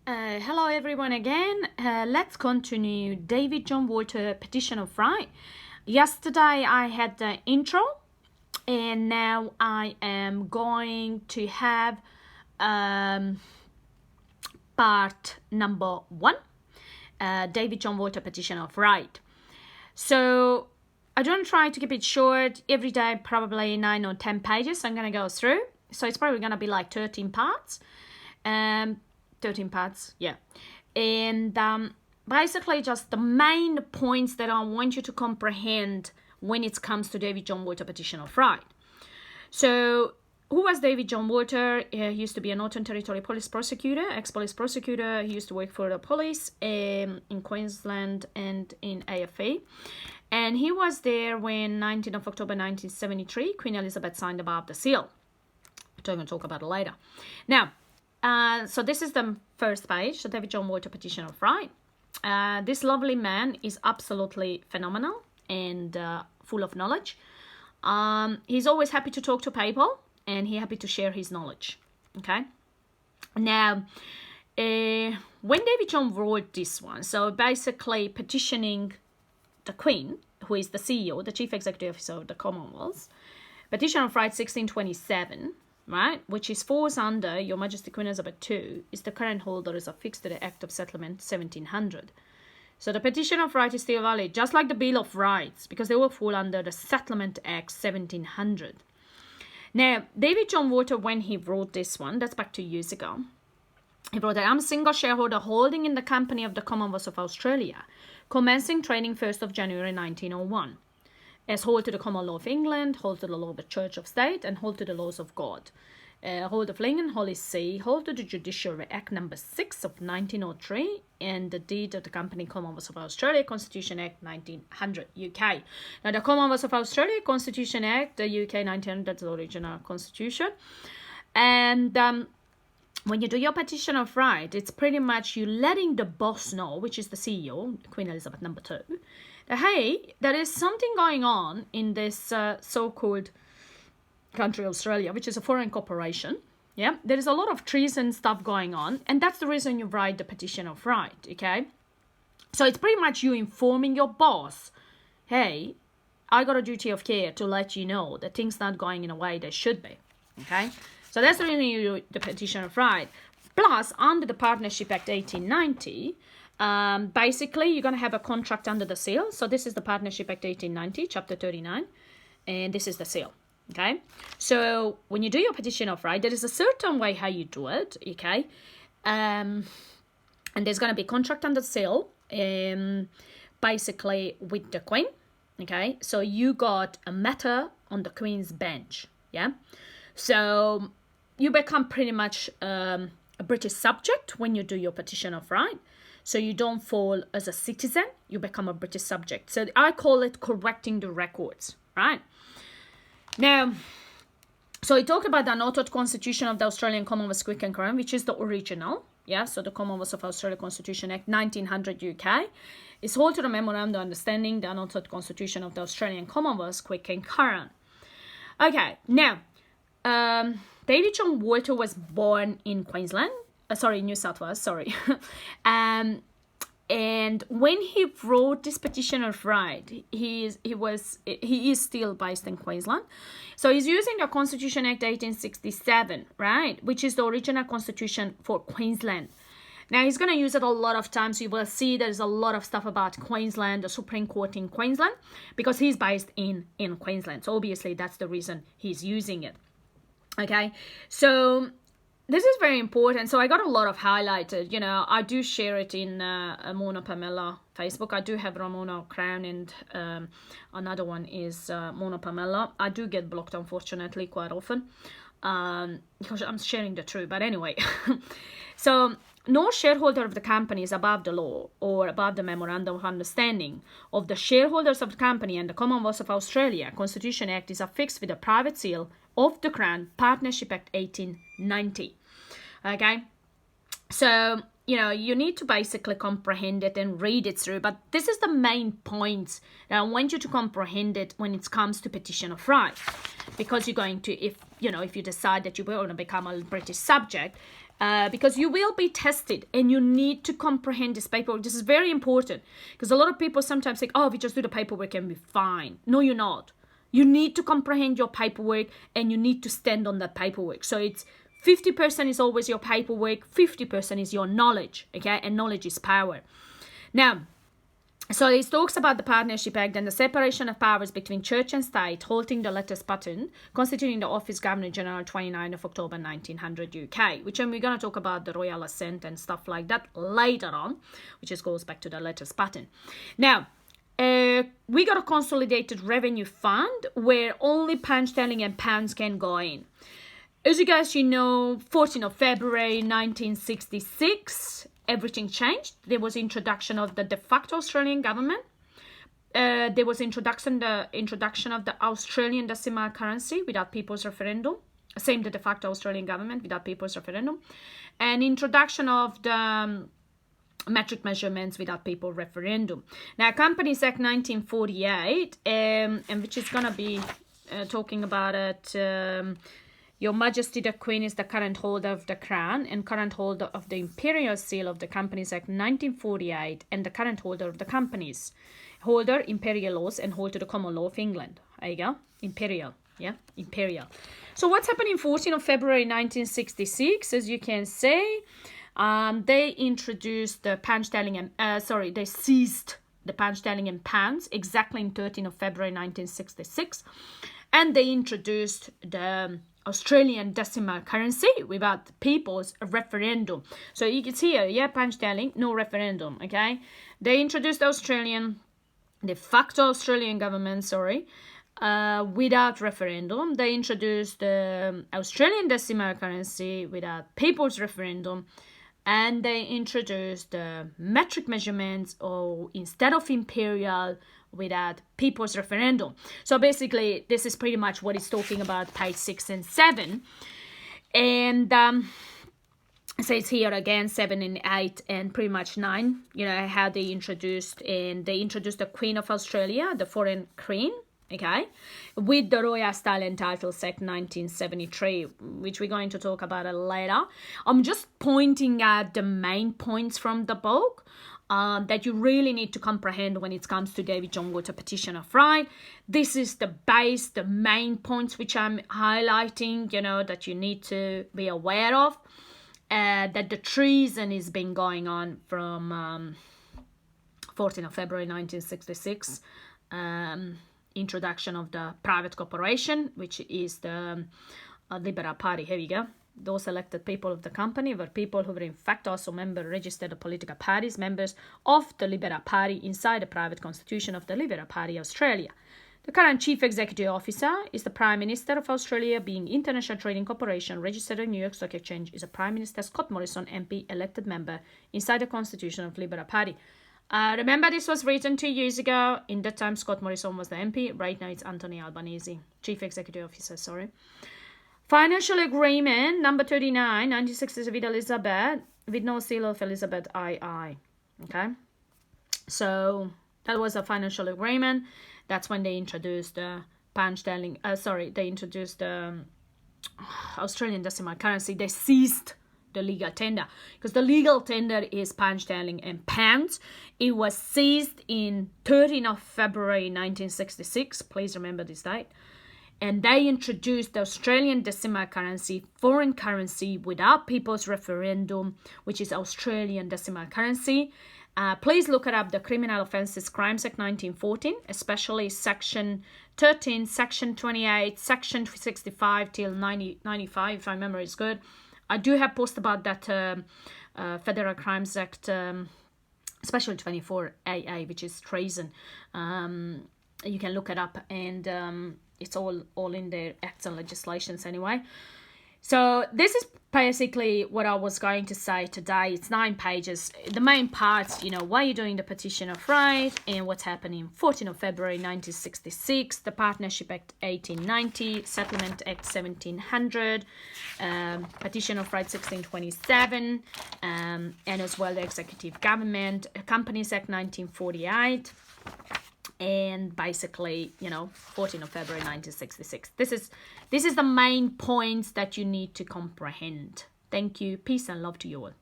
Hello everyone again. Let's continue David John Walter Petition of Right. Yesterday I had the intro and now I am going to have part number 1, David John Walter Petition of Right. So I don't try to keep it short. Every day probably 9 or 10 pages I'm going to go through. So it's probably going to be like 13 parts. 13 parts, yeah. And basically just the main points that I want you to comprehend when it comes to David John Walter Petition of Right. So who was David John Walter? He used to be a Northern Territory police prosecutor, ex-police prosecutor. He used to work for the police in Queensland and in AFA. And he was there when 19th of October 1973, Queen Elizabeth signed above the seal. We're going to talk about it later. Now, so this is the first page, the David John Walter Petition of Right. This lovely man is absolutely phenomenal and full of knowledge. He's always happy to talk to people and he's happy to share his knowledge. Okay. Now, when David John wrote this one, so basically petitioning the Queen, who is the CEO, the Chief Executive Officer of the Commonwealth, Petition of Right 1627, right, which is falls under Your Majesty Queen Elizabeth II, is the current holders affixed to the Act of Settlement 1700. So the Petition of Right is still valid, just like the Bill of Rights, because they all fall under the Settlement Act 1700. Now, David John Walter, when he wrote this one, that's back 2 years ago, he wrote that I'm a single shareholder holding in the company of the Commonwealth of Australia, commencing trading 1st of January 1901. As hold to the common law of England, hold to the law of the Church of State, and hold to the laws of God. Hold of Lincoln, Holy See, hold to the Judiciary Act number 6 of 1903, and the deed of the Company Commonwealth of Australia, Constitution Act 1900, UK. Now, the Commonwealth of Australia, Constitution Act, the UK 1900, that's the original constitution. And when you do your petition of right, it's pretty much you letting the boss know, which is the CEO, Queen Elizabeth number 2, that, hey, there is something going on in this so-called country, Australia, which is a foreign corporation. Yeah, there is a lot of treason stuff going on, and that's the reason you write the petition of right, okay? So it's pretty much you informing your boss, hey, I got a duty of care to let you know that things not going in a way they should be, okay? So that's the reason you do the petition of right. Plus, under the Partnership Act 1890, basically, you're going to have a contract under the seal. So this is the Partnership Act 1890, Chapter 39, and this is the seal, okay? So when you do your petition of right, there is a certain way how you do it, okay? And there's going to be contract under seal, basically with the Queen, okay? So you got a matter on the Queen's bench, yeah? So you become pretty much a British subject when you do your petition of right. So you don't fall as a citizen, you become a British subject. So I call it correcting the records, right? Now, so we talked about the unauthored Constitution of the Australian Commonwealth Quick and Current, which is the original. Yeah, so the Commonwealth of Australia Constitution Act 1900 UK is hold to the Memorandum of Understanding, the unauthored Constitution of the Australian Commonwealth Quick and Current. Okay, now, David John Walter was born in Queensland. New South Wales, sorry. And when he wrote this petition of right, he is still based in Queensland. So he's using the Constitution Act 1867, right, which is the original constitution for Queensland. Now, he's going to use it a lot of times. You will see there's a lot of stuff about Queensland, the Supreme Court in Queensland, because he's based in Queensland. So obviously, that's the reason he's using it. Okay, so this is very important. So I got a lot of highlighted, you know, I do share it in Mona Pamela Facebook. I do have Ramona Crown and another one is Mona Pamela. I do get blocked, unfortunately, quite often because I'm sharing the truth. But anyway, so no shareholder of the company is above the law or above the Memorandum of Understanding of the shareholders of the company and the Commonwealth of Australia. Constitution Act is affixed with a private seal of the Crown, Partnership Act 1890. Okay, so you know you need to basically comprehend it and read it through, but this is the main points that I want you to comprehend it when it comes to petition of right, because you're going to, if you decide that you want to become a British subject, because you will be tested and you need to comprehend this paperwork. This is very important because a lot of people sometimes think, oh, if you just do the paperwork and be fine. No, you're not. You need to comprehend your paperwork and you need to stand on that paperwork. So it's 50% is always your paperwork, 50% is your knowledge, okay? And knowledge is power. Now, so it talks about the Partnership Act and the separation of powers between church and state, halting the letters patent, constituting the office Governor General 29 of October 1900 UK, which we're going to talk about the royal assent and stuff like that later on, which just goes back to the letters patent. Now, we got a consolidated revenue fund where only pound sterling and pounds can go in. As you guys know, 14th of February 1966, everything changed. There was introduction of the de facto Australian government. There was introduction of the Australian decimal currency without people's referendum. Same the de facto Australian government without people's referendum. And introduction of the metric measurements without people referendum. Now, Companies Act 1948, and which is going to be talking about it, Your Majesty the Queen is the current holder of the Crown and current holder of the Imperial Seal of the Companies Act 1948 and the current holder of the Companies. Holder, Imperial Laws and holder the Common Law of England. There you go. Imperial. Yeah, Imperial. So what's happening 14th of February 1966, as you can see, they introduced the pound sterling and, they seized the pound sterling and pounds exactly in 13th of February 1966. And they introduced the Australian decimal currency without people's referendum. So you can see here, yeah, pound sterling, no referendum, okay? They introduced the de facto Australian government, without referendum. They introduced the Australian decimal currency without people's referendum. And they introduced the metric measurements instead of imperial without people's referendum. So basically, this is pretty much what it's talking about, page 6 and 7. And it says here again, 7 and 8 and pretty much 9, how they introduced the Queen of Australia, the foreign queen, okay, with the Royal Style and Titles Act 1973, which we're going to talk about it later. I'm just pointing out the main points from the book that you really need to comprehend when it comes to David John Walter Petition of Right. This is the base, the main points which I'm highlighting, that you need to be aware of. That the treason has been going on from 14th of February 1966. Introduction of the private corporation, which is the Liberal Party. Here we go. Those elected people of the company were people who were in fact also registered political parties, members of the Liberal Party inside the private constitution of the Liberal Party Australia. The current Chief Executive Officer is the Prime Minister of Australia, being International Trading Corporation, registered at New York Stock Exchange, is a Prime Minister Scott Morrison, MP, elected member inside the constitution of Liberal Party. Remember, this was written 2 years ago. In that time, Scott Morrison was the MP. Right now, it's Anthony Albanese, Chief Executive Officer, Financial Agreement, number 39, 1960s with Elizabeth, with no seal of Elizabeth II. Okay? So, that was a financial agreement. That's when they introduced the pound sterling, they introduced the Australian decimal currency. They seized the legal tender, because the legal tender is pound sterling and pounds. It was seized in 13th of February 1966. Please remember this date. And they introduced the Australian decimal currency, foreign currency without people's referendum, which is Australian decimal currency. Please look it up, the Criminal Offences Crimes Act 1914, especially Section 13, Section 28, Section 65 till 95, if I remember it's good. I do have post about that Federal Crimes Act, especially 24 AA, which is treason. You can look it up, and it's all in their acts and legislations anyway. So this is basically what I was going to say today. It's 9 pages. The main parts, why you're doing the Petition of Right and what's happening 14th of February 1966, the Partnership Act 1890, Settlement Act 1700, Petition of Right 1627, and as well the Executive Government, Companies Act 1948, and basically 14th of February 1966. This is the main points that you need to comprehend. Thank you. Peace and love to you all.